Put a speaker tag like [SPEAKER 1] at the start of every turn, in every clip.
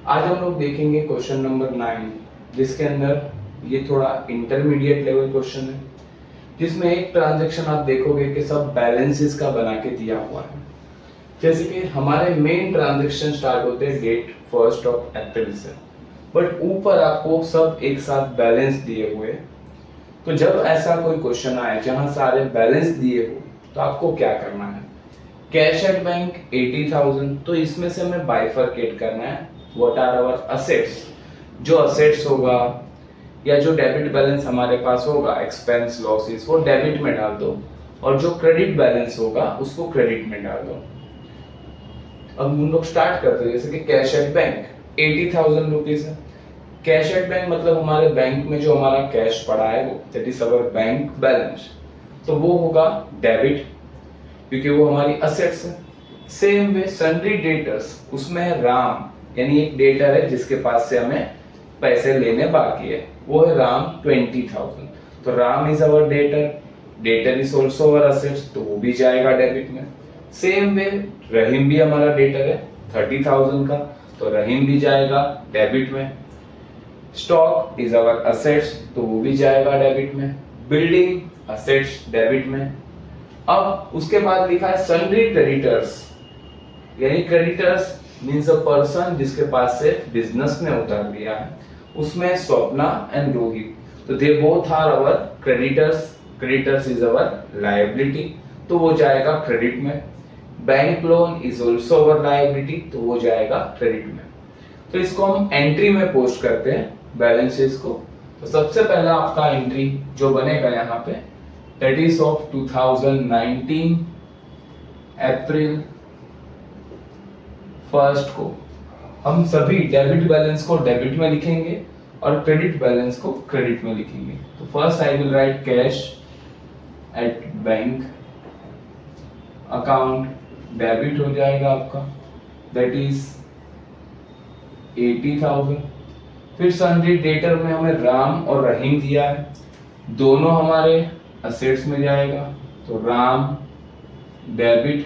[SPEAKER 1] आज हम लोग देखेंगे क्वेश्चन नंबर 9, जिसके अंदर ये थोड़ा इंटरमीडिएट लेवल क्वेश्चन है, जिसमें एक ट्रांजैक्शन आप देखोगे कि सब बैलेंसेस का बना के दिया हुआ है। जैसे कि हमारे मेन ट्रांजैक्शन स्टार्ट होते हैं डेट 1 अप्रैल से, बट ऊपर आपको सब एक साथ बैलेंस दिए हुए। तो जब ऐसा कोई क्वेश्चन आए जहां सारे बैलेंस दिए हो तो आपको क्या करना है? कैश एट बैंक 80,000, तो इसमें से हमें बाइफरकेट करना है। व्हाट आर आवर असेट्स, जो असेट्स होगा या जो डेबिट बैलेंस हमारे पास होगा एक्सपेंस लॉसेस, वो डेबिट में डाल दो, और जो क्रेडिट बैलेंस होगा उसको क्रेडिट में डाल दो। अब हम लोग स्टार्ट करते हैं। जैसे कि कैश एट बैंक 80,000 रुपीज है। कैश एट बैंक मतलब हमारे बैंक में जो हमारा कैश पड़ा है वो, that is our bank balance, तो वो होगा डेबिट, क्योंकि वो हमारी असेट्स है। सेम वे सन्ड्री डेटर्स, उसमें है राम, यानी एक डेटर है जिसके पास से हमें पैसे लेने बाकी है, वो है राम 20,000, तो Ram is our debtor, debtor is also our assets, तो वो भी जाएगा डेबिट में। सेम वे रहीम भी हमारा डेटर है 30,000 का, तो रहीम भी जाएगा डेबिट में। स्टॉक इज अवर असेट्स, तो वो भी जाएगा डेबिट में। बिल्डिंग असेट्स डेबिट में। अब उसके बाद लिखा है सन्ड्री क्रेडिटर्स, यानी क्रेडिटर्स मींस अ पर्सन जिसके पास से बिजनेस ने उतार दिया है, उसमें स्वप्ना एंड रोहित, तो they both are our creditors, creditors is our liability, तो वो जाएगा क्रेडिट में। Bank loan is also our liability, तो वो जाएगा क्रेडिट में। तो इसको हम एंट्री में पोस्ट करते हैं बैलेंसेस को। तो सबसे पहला आपका एंट्री जो बनेगा यहाँ पे, दैट इज ऑफ 2019 अप्रैल 1 को हम सभी डेबिट बैलेंस को डेबिट में लिखेंगे और क्रेडिट बैलेंस को क्रेडिट में लिखेंगे। तो first I will right cash at bank account, debit हो जाएगा आपका, दैट इज 80,000। फिर सन्ड्री डेटर में हमें राम और रहीम दिया है, दोनों हमारे असेट्स में जाएगा, तो राम डेबिट,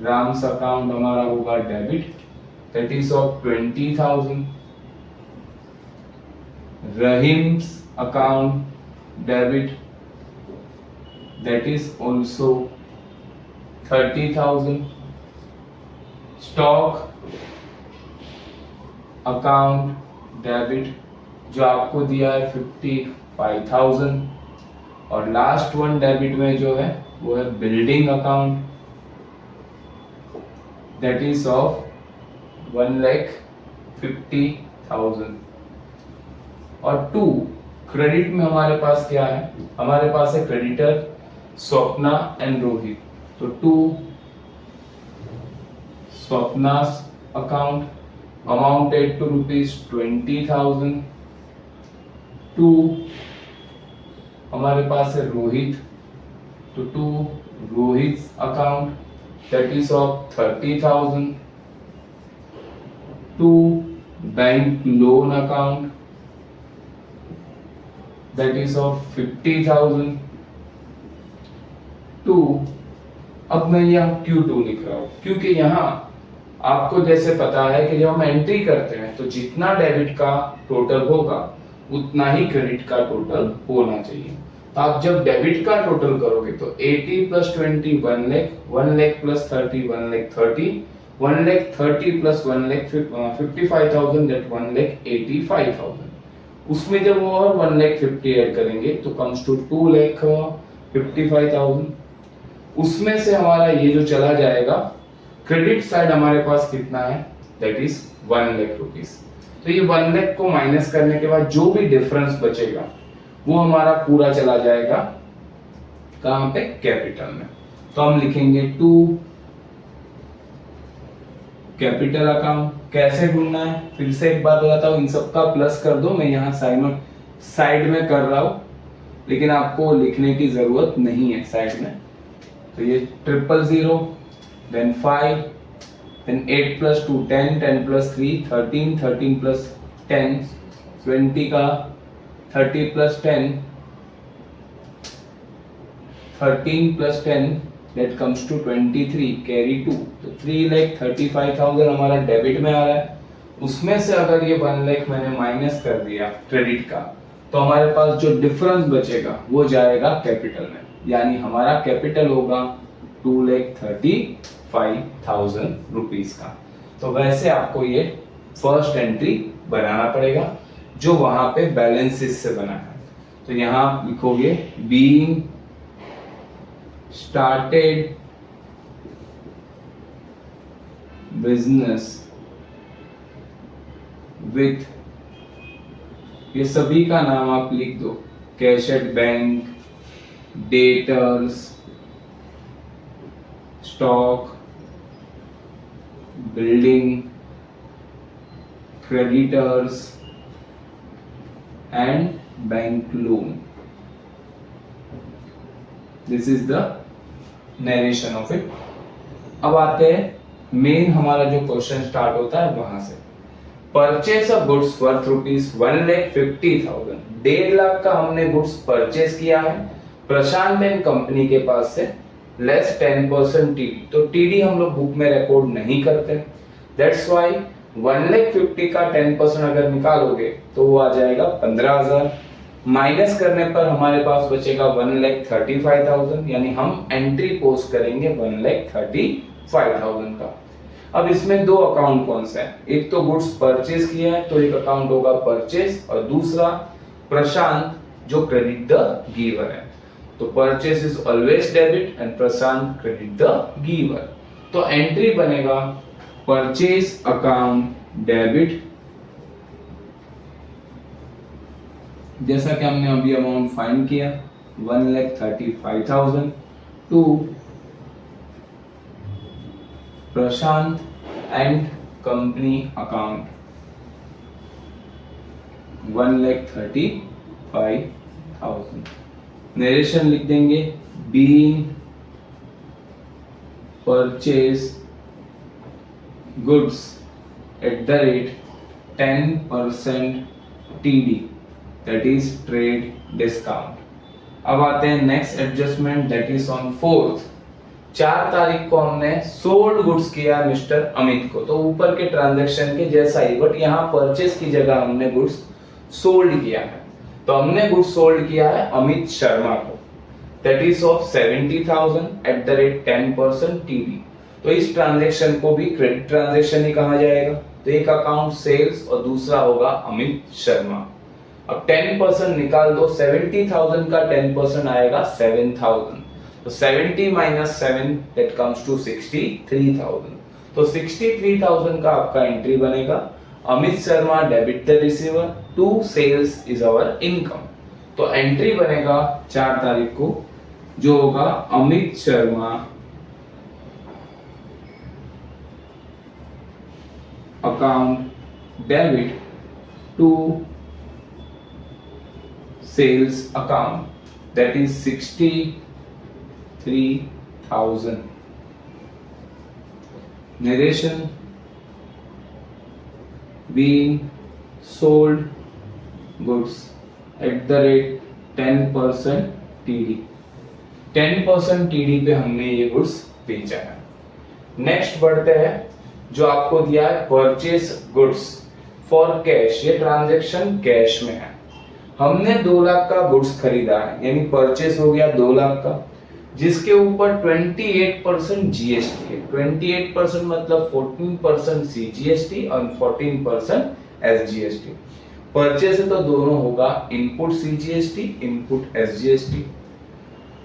[SPEAKER 1] राम्स अकाउंट हमारा होगा debit, that is of 20,000। Rahim's account debit, that is also 30,000। Stock account debit जो आपको दिया है 55,000, और लास्ट वन डेबिट में जो है वो है building account, that is of 1,50,000। और 2 क्रेडिट में हमारे पास क्या है? हमारे पास है क्रेडिटर स्वप्ना एंड रोहित, तो 2 स्वप्ना's अकाउंट amounted to rupees 20,000। 2 हमारे पास है रोहित, तो 2 Rohit account, that is of 30,000। 2 bank loan account, that is of 50,000। 2 अब मैं यहाँ Q2 लिख रहा हूँ, क्योंकि यहाँ आपको जैसे पता है कि जब हम एंट्री करते हैं तो जितना डेबिट का टोटल होगा उतना ही क्रेडिट का टोटल होना चाहिए। तो आप जब डेबिट का टोटल करोगे तो 80 + 20 1 लाख, 1 लाख + 30 1 लाख 30, 1 लाख 30 + 1 लाख 55,000, दैट 1 लाख 85,000। उसमें जब वो और 1 लाख 50 ऐड करेंगे तो कम्स टू 2 लाख 55,000। उसमें से हमारा ये जो चला जाएगा, क्रेडिट साइड हमारे पास कितना है, दैट इज 1 लाख रुपीस। तो ये 1 लाख को माइनस करने के बाद जो भी डिफरेंस बचेगा वो हमारा पूरा चला जाएगा कहां पे? कैपिटल में। तो हम लिखेंगे 2 कैपिटल अकाउंट। कैसे ढूंढना है फिर से एक बार बताता हूं, इन सबका प्लस कर दो, मैं यहाँ साइड में कर रहा हूं, लेकिन आपको लिखने की जरूरत नहीं है साइड में। तो ये 000, then 5, then 8 + 2 10, 10 + 3 13, 13 + 10 20 का, 30 + 10 13 + 10 that comes to 23, carry 2, तो 3,35,000 हमारा डेबिट में आ रहा है। उसमें से अगर ये 1 लाख मैंने माइनस कर दिया क्रेडिट का, तो हमारे पास जो डिफरेंस बचेगा वो जाएगा कैपिटल में, यानी हमारा कैपिटल होगा 2,35,000 रुपीज का। तो वैसे आपको ये फर्स्ट एंट्री बनाना पड़ेगा जो वहां पे बैलेंस शीट से बना है। तो यहां आप लिखोगे बीइंग स्टार्टेड बिजनेस विथ, ये सभी का नाम आप लिख दो, cash at bank, debtors, stock, building, creditors and bank loan. This is the narration of it. अब आते हैं मेन हमारा जो क्वेश्चन स्टार्ट होता है वहां से। Purchase of goods worth ₹1,50,000, 1.5 lakh का हमने गुड्स परचेस किया है प्रशांत एंड कंपनी के पास से, लेस 10% टीडी। तो टीडी हम लोग बुक में रिकॉर्ड नहीं करते, दैट्स व्हाई 1,50,000 का 10% अगर निकालोगे तो वो आ जाएगा 15,000, माइनस करने पर हमारे पास बचेगा 1,35,000, यानी हम एंट्री पोस्ट करेंगे 1,35,000 का। अब इसमें दो अकाउंट कौन सा है, एक तो गुड्स परचेस किया है तो एक अकाउंट होगा परचेस, और दूसरा प्रशांत जो क्रेडिट द गिवर है। तो purchase is always debit and Prashant credit the giver. तो एंट्री बनेगा परचेस अकाउंट डेबिट, जैसा कि हमने अभी अमाउंट फाइंड किया 1,35,000 to Prashant and company account 1,35,000। Narration लिख देंगे being purchase goods at the rate 10% TD, that is trade discount. अब आते हैं next adjustment, that is on 4th, 4 तारीख को हमने सोल्ड गुड्स किया मिस्टर अमित को, तो ऊपर के ट्रांजैक्शन के जैसा ही, बट यहाँ परचेस की जगह हमने गुड्स सोल्ड किया है। तो हमने गुड्स सोल्ड किया है अमित शर्मा को, that is of 70,000 eight the rate 10% TD. तो इस ट्रांजैक्शन को भी क्रेडिट ट्रांजैक्शन ही कहा जाएगा। तो एक अकाउंट सेल्स और दूसरा होगा अमित शर्मा। अब 10% निकाल दो, 70,000 का 10% आएगा 7,000, तो 70 minus 7 that comes to 63,000। तो 63,000 का आपका एंट्री बनेगा। Amit Sharma debit the receiver to sales is our income. तो एंट्री बनेगा 4 तारीख को जो होगा Amit Sharma account debit to sales account, that is 63,000। Narration being sold goods at the rate 10% TD, 10% TD पे हमने ये गुड्स बेचा है। नेक्स्ट बढ़ते हैं, जो आपको दिया है परचेस गुड्स फॉर कैश, ये ट्रांजैक्शन कैश में है। हमने 2 लाख का गुड्स खरीदा है, यानी परचेस हो गया 2 लाख का, जिसके ऊपर 28% जीएसटी है। 28% मतलब 14% सीजीएसटी और 14% एसजीएसटी। परचेस है तो दोनों होगा इनपुट सीजीएसटी इनपुट एसजीएसटी,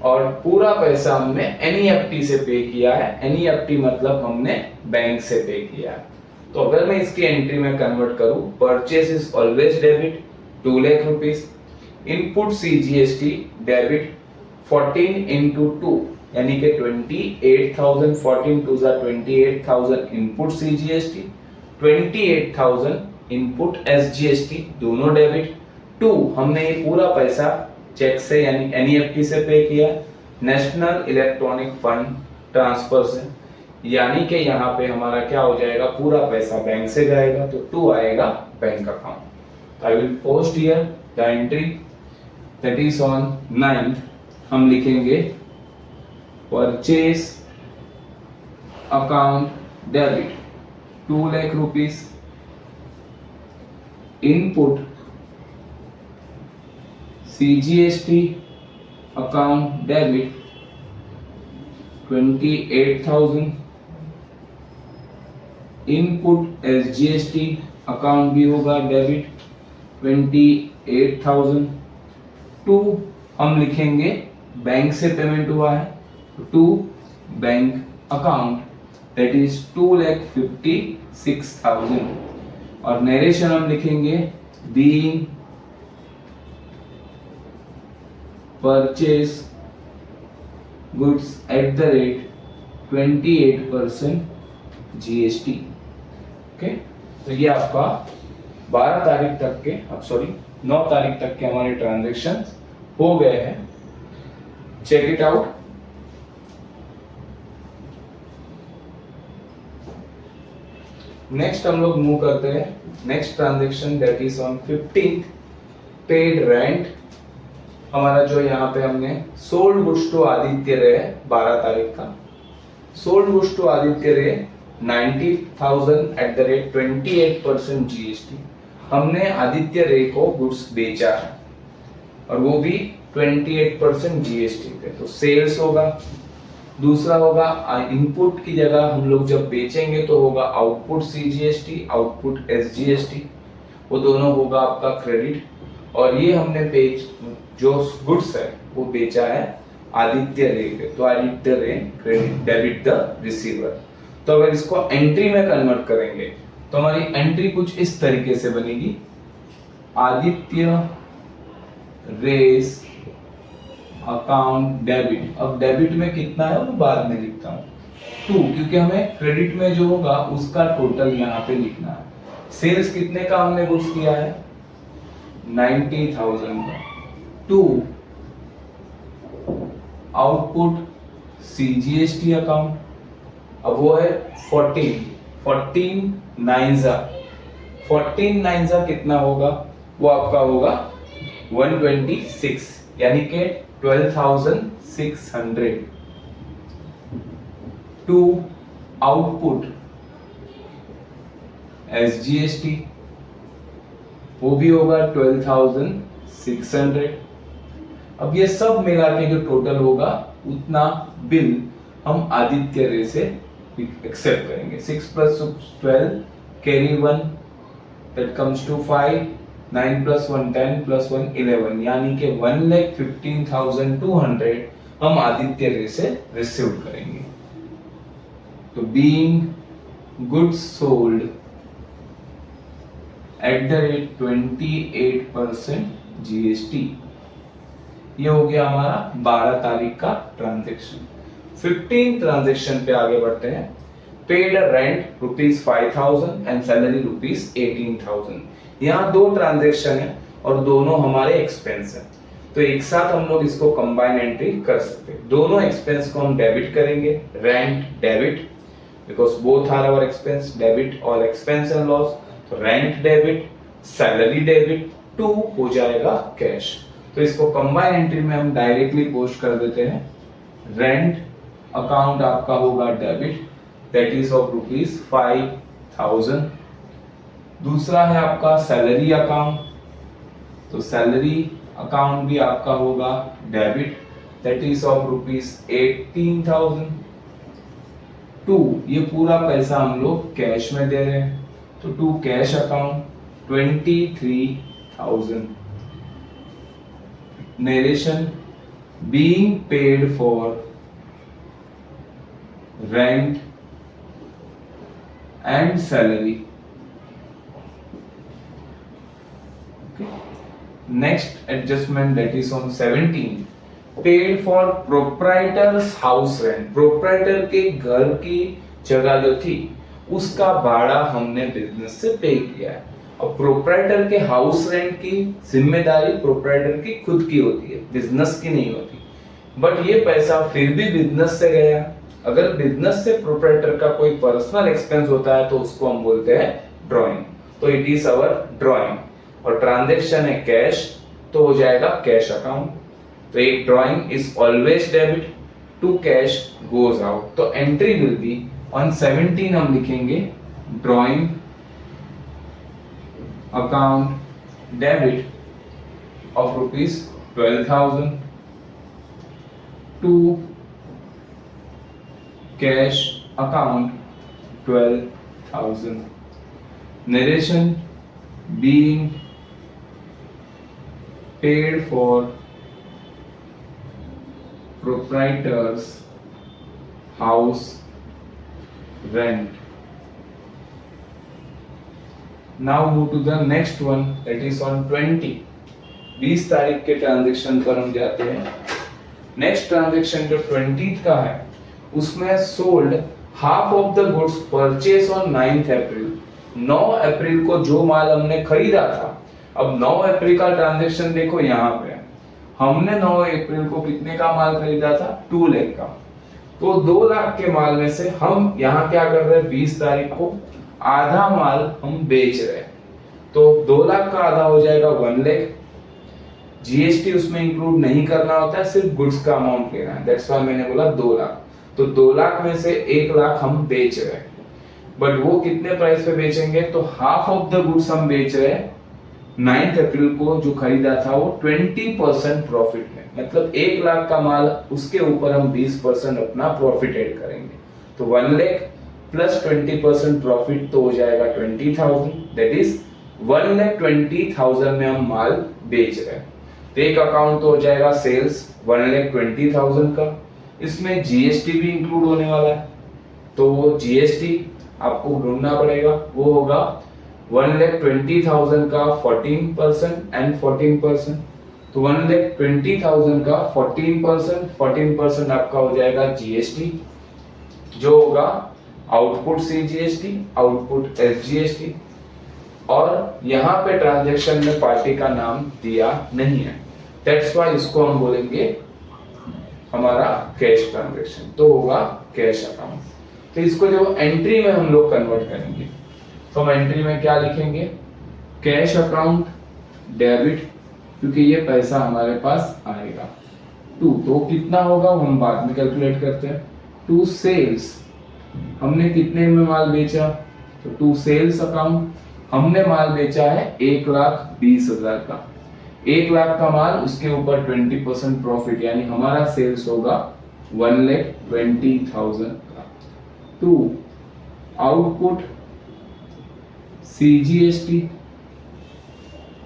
[SPEAKER 1] और पूरा पैसा हमने एनईएफटी से पे किया है। एनईएफटी मतलब हमने बैंक से पे किया है। तो अगर मैं इसकी एंट्री में कन्वर्ट करूं, purchase is always debit 2 lakh rupees, input CGST debit 14 into 2 यानी कि 28,000, 14 2 जा 28,000 इनपुट सीजीएसटी, 28,000 इनपुट एसजीएसटी, दोनों डेबिट। 2 हमने ये पूरा पैसा चेक से यानी एनईएफटी से पे किया, नेशनल इलेक्ट्रॉनिक फंड ट्रांसफर से, यानी कि यहाँ पे हमारा क्या हो जाएगा, पूरा पैसा बैंक से जाएगा, तो 2 आएगा bank account. I will post here the entry that is on 9th। हम लिखेंगे purchase account debit 2 lakh rupees input CGST account debit 28,000, input SGST account भी होगा डेबिट 28,000। टू हम लिखेंगे बैंक से पेमेंट हुआ है, to bank account that is 2,56,000। और नरेशन हम लिखेंगे being purchase goods at the rate 28% GST। Okay, तो ये आपका 12 तारीख तक के, अब सॉरी 9 तारीख तक के हमारे ट्रांजैक्शन हो गए हैं। Check it out. नेक्स्ट हम लोग मूव करते हैं next transaction that is on 15th paid rent. हमारा जो यहाँ पे हमने सोल्ड गुड्स टू आदित्य रे 12 तारीख का, सोल्ड गुड्स टू आदित्य रे 90,000 एट द रेट 28% GST। हमने आदित्य रे को गुड्स बेचा है और वो भी 28% GST पे, तो सेल्स होगा। दूसरा होगा इनपुट की जगह हम लोग जब बेचेंगे तो होगा आउटपुट CGST, आउटपुट SGST, वो दोनों होगा आपका क्रेडिट। और ये हमने जो गुड्स है वो बेचा है आदित्य रे पे, तो आदित्य रे क्रेडिट डेबिट द रिसीवर। तो अगर इसको एंट्री में कन्वर्ट करेंगे तो हमारी एंट्री कुछ इस तरीके से बनेगी, आदित्य रेस अकाउंट डेबिट। अब डेबिट में कितना है वो बाद में लिखता हूँ 2, क्योंकि हमें क्रेडिट में जो होगा उसका टोटल यहाँ पे लिखना है। सेल्स कितने का हमने गुड्स किया है 90,000 का, 2 आउटपुट CGST अकाउंट, अब वो है 14 नाइन्जा कितना होगा, वो आपका होगा 126, यानी कि 12,600। 2 आउटपुट SGST, वो भी होगा 12,600। अब ये सब मिला के जो टोटल होगा उतना बिल हम आदित्य रे से एक्सेप्ट करेंगे। 6 + 12 कैरी 1 that comes to 5, 9 + 1 10 + 1 11, यानी कि 1,15,200 हम आदित्य रे से रिसीव करेंगे। तो being goods sold at the rate 28% GST, ये हो गया हमारा 12 तारीख का ट्रांजैक्शन। 15 ट्रांजैक्शन पे आगे बढ़ते हैं। Paid rent ₹5,000 and salary ₹18,000। यहाँ दो ट्रांजैक्शन है और दोनों हमारे एक्सपेंस है, तो एक साथ हम लोग इसको कंबाइन एंट्री कर सकते हैं। दोनों एक्सपेंस को हम डेबिट करेंगे, rent debit because both are our expense, debit और एक्सपेंस एंड लॉस। तो रेंट डेबिट, सैलरी डेबिट, 2 हो जाएगा कैश। तो इसको कंबाइन एंट्री में हम डायरेक्टली पोस्ट कर देते हैं। रेंट अकाउंट आपका होगा डेबिट दैट इज ऑफ ₹5,000। दूसरा है आपका सैलरी अकाउंट, तो सैलरी अकाउंट भी आपका होगा डेबिट दैट इज ऑफ ₹18,000। 2 ये पूरा पैसा हम लोग कैश में दे रहे हैं, तो 2 cash account 23,000। Narration being paid for rent and salary. Okay. Next adjustment that is on 17, paid for proprietor's house rent. proprietor के घर की जगह जो थी उसका भाड़ा हमने बिजनेस से पे किया है। अब प्रोप्राइटर के हाउस रेंट की जिम्मेदारी प्रोप्राइटर की खुद की होती है, बिजनेस की नहीं होती। बट ये पैसा फिर भी बिजनेस से गया। अगर बिजनेस से प्रोप्राइटर का कोई पर्सनल एक्सपेंस होता है तो उसको हम बोलते हैं ड्रॉइंग, तो इट इज अवर ड्रॉइंग। और ट्रांजैक्शन है कैश, तो हो जाएगा कैश अकाउंट। तो एक drawing is always debit, 2 cash goes out. तो एंट्री विल बी ऑन 17 हम लिखेंगे drawing account debit of ₹12,000 to cash account 12,000. Narration being paid for proprietor's house rent. Now move to the next one, that is on 20. 20 तारीख के transaction पर हम जाते हैं. Next transaction जो 20th का है उसमें sold half of the goods purchase on 9th अप्रैल. 9 अप्रैल को जो माल हमने खरीदा था, अब 9 अप्रैल का ट्रांजेक्शन देखो यहाँ पे, हमने 9 अप्रैल को कितने का माल खरीदा था? 2 लाख का. तो 2 लाख के माल में से हम यहाँ क्या कर रहे हैं? 20 तारीख को आधा माल हम बेच रहे हैं. तो 2 लाख का आधा हो जाएगा 1 लाख. जीएसटी उसमें इंक्लूड नहीं करना होता है, सिर्फ गुड्स का अमाउंट लेना है. दैट्स व्हाई मैंने बोला 2 लाख. तो 2 लाख में से 1 लाख हम बेच रहे हैं. बट वो कितने प्राइस पे बेचेंगे? तो हाफ ऑफ द गुड्स हम बेच रहे हैं 9th अप्रैल को जो खरीदा था वो 20% प्रॉफिट में. मतलब 1 लाख का माल, उसके ऊपर हम 20% अपना प्रॉफिट ऐड करेंगे. तो 1 लाख प्लस 20% प्रॉफिट तो हो जाएगा 20,000. दैट इज 1,20,000 में हम माल बेच रहे हैं. तो एक अकाउंट तो हो जाएगा सेल्स 1,20,000 का. इसमें जीएसटी भी इंक्लूड होने वाला है, तो वो जीएसटी आपको ढूंढना पड़ेगा. वो होगा 1,20,000 का 14% एंड 14%. तो 1,20,000 का 14% आपका हो जाएगा जीएसटी, जो होगा आउटपुट सीजीएसटी, आउटपुट एसजीएसटी. और यहाँ पे ट्रांजैक्शन में पार्टी का नाम दिया नहीं है, दैट्स व्हाई इसको हम बोलेंगे हमारा कैश ट्रांजैक्शन. तो होगा कैश अकाउंट. तो इसको जो एंट्री में हम लोग कन्वर्ट करेंगे, तो हम एंट्री में क्या लिखेंगे? कैश अकाउंट डेबिट, क्योंकि ये पैसा हमारे पास आएगा. तो कितना होगा वो हम बाद में कैलकुलेट करते हैं. टू सेल्स, हमने कितने में माल बेचा? तो टू सेल्स अकाउंट, हमने माल बेचा है 1,20,000 का. 1 लाख का माल, उसके ऊपर 20% प्रॉफिट, यानी हमारा सेल्स होगा 1,20,000 का. टू आउटपुट सीजीएसटी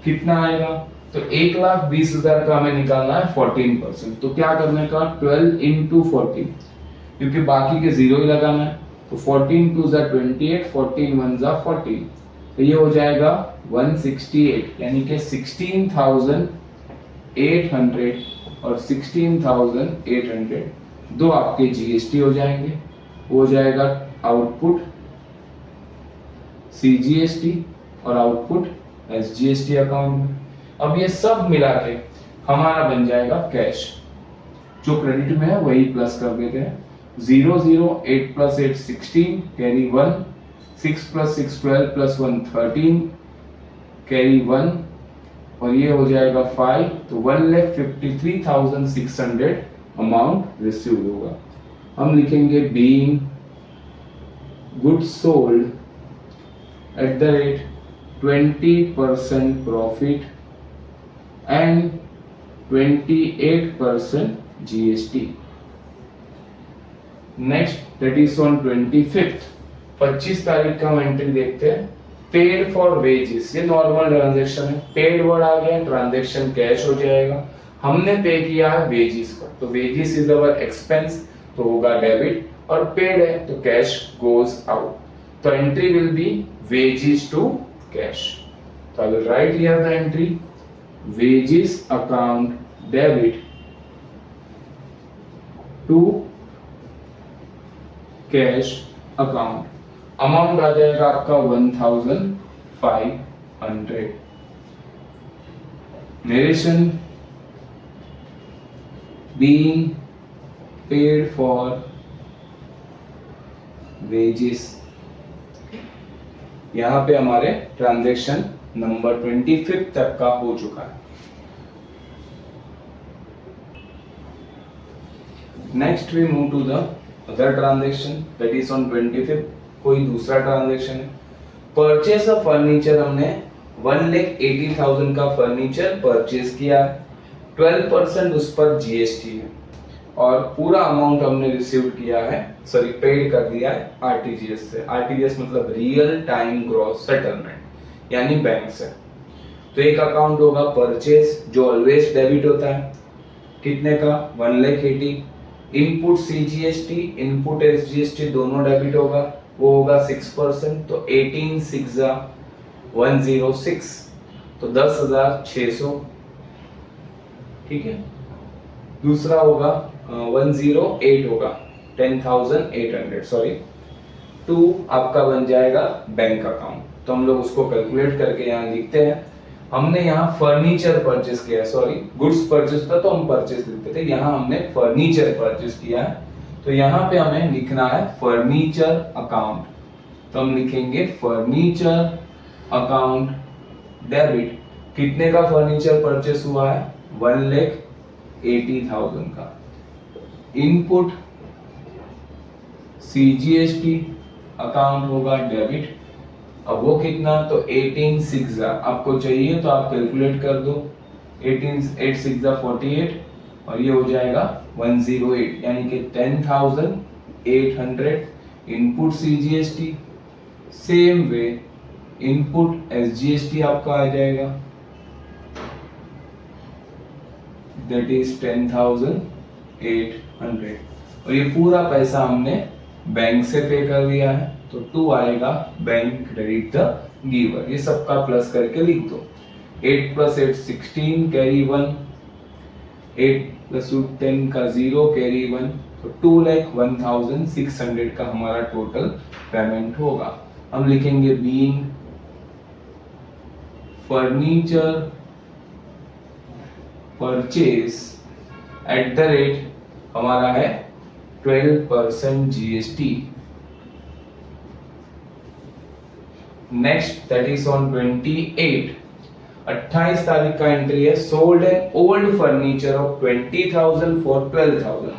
[SPEAKER 1] कितना आएगा? तो 1,20,000 का हमें निकालना है 14%. तो क्या करने का? 12 into 14, क्योंकि बाकी के जीरो ही लगाना है. तो 14 2 जा 28, 14 1 जा 40. तो ये हो जाएगा 168, यानी कि 16,800 और 16,800 दो आपके जीएसटी हो जाएंगे. हो जाएगा आउटपुट सीजीएसटी और आउटपुट एसजीएसटी अकाउंट में. अब ये सब मिला के हमारा बन जाएगा कैश. जो क्रेडिट में है वही प्लस कर देते हैं. 0 0 8 plus 8 16 carry 1, 6 plus 6 12 plus 1 13 carry 1, और ये हो जाएगा 5. तो 1,53,600 अमाउंट रिसीव होगा. हम लिखेंगे being goods sold at the rate 20% profit and 28% GST. Next that is on 25th, 25 तारीख का हम एंट्री देखते हैं. पेड फॉर वेजेस, ये नॉर्मल ट्रांजैक्शन है. पेड वर्ड आ गया, ट्रांजैक्शन कैश हो जाएगा. हमने पे किया है वेजेस को, तो वेजेस इज अवर एक्सपेंस, तो होगा डेबिट. और पेड है तो कैश गोज आउट. तो entry will be wages to cash. तो I will write here the entry wages account debit to cash account. Amount आ जाएगा आपका 1,500. Narration being paid for wages. यहां पे हमारे ट्रांजैक्शन नंबर 25 तक का हो चुका है. Next we move to the other transaction that is on 25th. कोई दूसरा ट्रांजैक्शन है. परचेस ऑफ फर्नीचर हमने 1,80,000 का फर्नीचर परचेज किया है, 12% उस पर जीएसटी है और पूरा अमाउंट हमने रिसीव किया है, सॉरी पेड कर दिया है आरटीजीएस से। आरटीजीएस मतलब रियल टाइम ग्रॉस सेटलमेंट, यानी बैंक से। तो एक अकाउंट होगा परचेज जो ऑलवेज डेबिट होता है, कितने का 1,80,000। इनपुट सीजीएसटी इनपुट एसजीएसटी दोनों डेबिट होगा, वो होगा 6%, तो 18,6 106, तो 10,600, ठीक है। दूसरा होगा 108 होगा 10,800, सॉरी 2 आपका बन जाएगा बैंक अकाउंट। तो हम लोग उसको कैलकुलेट करके यहाँ लिखते हैं। हमने यहाँ फर्नीचर परचेस किया, सॉरी गुड्स परचेस था तो हम परचेस लिखते थे, यहाँ हमने फर्नीचर परचेस किया है, तो यहाँ पे हमें लिखना है फर्नीचर अकाउंट। तो हम लिखेंगे फर्नीचर अकाउंट डेबिट। कितने का फर्नीचर परचेस हुआ है? 1,80,000 का। इनपुट सीजीएसटी अकाउंट होगा डेबिट, अब वो कितना, तो 18,6 आपको चाहिए तो आप कैलकुलेट कर दो, 18,8,6 48 और ये हो जाएगा 108, यानी कि 10,800 input CGST. Same way input SGST आपका आ जाएगा, दैट इज 10,800 और ये पूरा पैसा हमने बैंक से पे कर दिया है, तो 2 आएगा बैंक क्रेडिट द गिवर। ये सबका प्लस करके लिख दो। 8 + 8 16 कैरी 1, 8 + 2 10 का 0 कैरी 1, तो 2,01,600 का हमारा टोटल पेमेंट होगा। हम लिखेंगे being furniture purchase eight the rate हमारा है 12% GST. Next that is on 28 तारीख का एंट्री है, sold an old furniture of 20,000 for 12,000।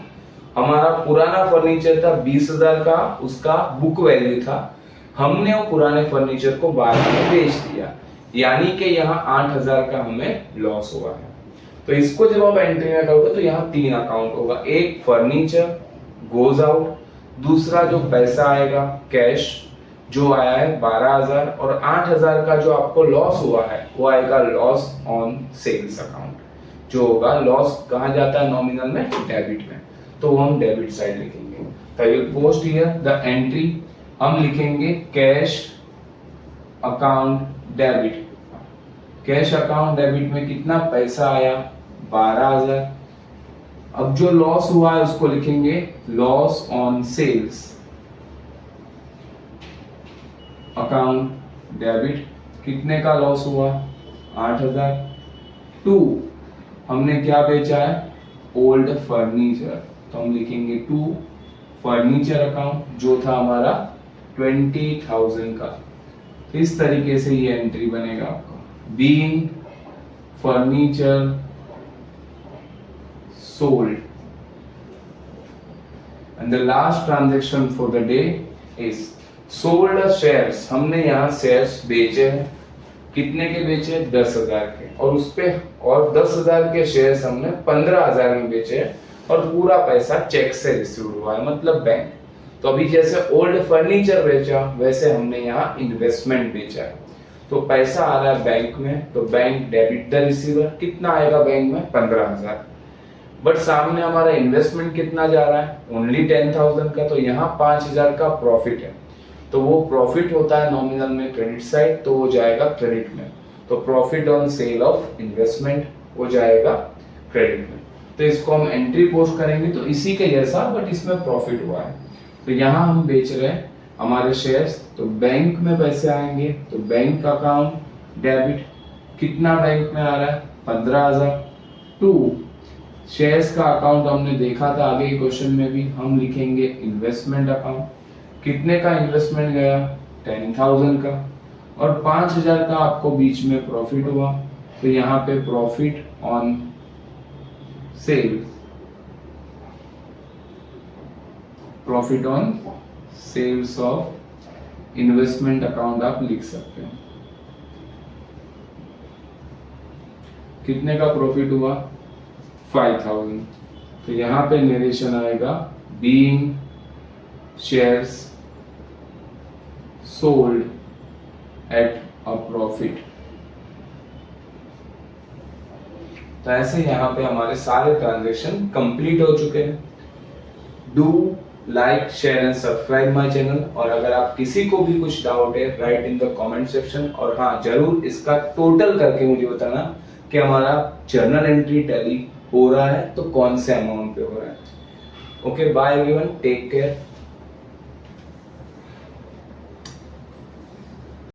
[SPEAKER 1] हमारा पुराना फर्नीचर था 20,000 का, उसका बुक वैल्यू था, हमने वो पुराने फर्नीचर को बाद में बेच दिया, यानी कि यहाँ 8,000 का हमें लॉस हुआ है। तो इसको जब आप एंट्री में करोगे तो यहाँ 3 अकाउंट होगा, एक फर्नीचर गोज आउट, दूसरा जो पैसा आएगा कैश जो आया है 12,000 और 8,000 का जो आपको लॉस हुआ है वो आएगा लॉस ऑन सेल्स अकाउंट, जो होगा लॉस कहाँ जाता है नॉमिनल में, डेबिट में, तो वो हम डेबिट साइड लिखेंगे। तो I will post here the entry, हम लिखेंगे cash account debit. Cash account debit में कितना पैसा आया 12,000। अब जो लॉस हुआ है उसको लिखेंगे loss on sales account debit. कितने का लॉस हुआ 8,000। 2 हमने क्या बेचा है ओल्ड फर्नीचर, तो हम लिखेंगे 2 फर्नीचर अकाउंट जो था हमारा 20,000 का। तो इस तरीके से ये एंट्री बनेगा आपका, being furniture sold and the last transaction for the day is sold a shares। हमने यहाँ शेयर्स बेचे हैं, कितने के बेचे 10,000 के, और उस पे और 10,000 के शेयर्स हमने 15,000 में बेचे हैं और पूरा पैसा चेक से रिसीव हुआ है, मतलब बैंक। तो अभी जैसे ओल्ड फर्नीचर बेचा वैसे हमने यहाँ इन्वेस्टमेंट बेचा है, तो पैसा आ रहा है बैंक में, तो बैंक डेबिट द रिसीवर। कितना आएगा बैंक में 15,000, बट सामने हमारा इन्वेस्टमेंट कितना जा रहा है ओनली 10,000 का, तो यहाँ 5,000 का प्रॉफिट है, तो वो प्रॉफिट होता है नॉमिनल में क्रेडिट साइड, तो वो जाएगा क्रेडिट में। तो profit on cell of investment वो जाएगा क्रेडिट में। तो इसको हम एंट्री पोस्ट करेंगे तो इसी के जैसा, बट इसमें प्रॉफिट हुआ है। तो यहाँ हम बेच रहे हैं हमारे शेयर्स, तो बैंक में पैसे आएंगे, तो बैंक अकाउंट डेबिट। कितना बैंक में आ रहा है 15,000। 2 शेयर्स का अकाउंट हमने देखा था आगे के क्वेश्चन में भी, हम लिखेंगे इन्वेस्टमेंट अकाउंट। कितने का इन्वेस्टमेंट गया 10,000 का, और 5,000 का आपको बीच में प्रॉफिट हुआ, तो यहाँ पे profit on sale, profit on sales of investment account आप लिख सकते हो। कितने का प्रॉफिट हुआ? 5000। तो यहाँ पे नरेशन आएगा being shares sold at a profit. तो ऐसे यहाँ पे हमारे सारे ट्रांजेक्शन कंप्लीट हो चुके हैं। Do like share and subscribe my channel. और अगर आप किसी को भी कुछ डाउट है, right in the comment section. और हाँ, जरूर इसका टोटल करके मुझे बताना कि हमारा जर्नल एंट्री टैली हो रहा है तो कौन से अमाउंट पे हो रहा है। Okay, bye everyone, take care.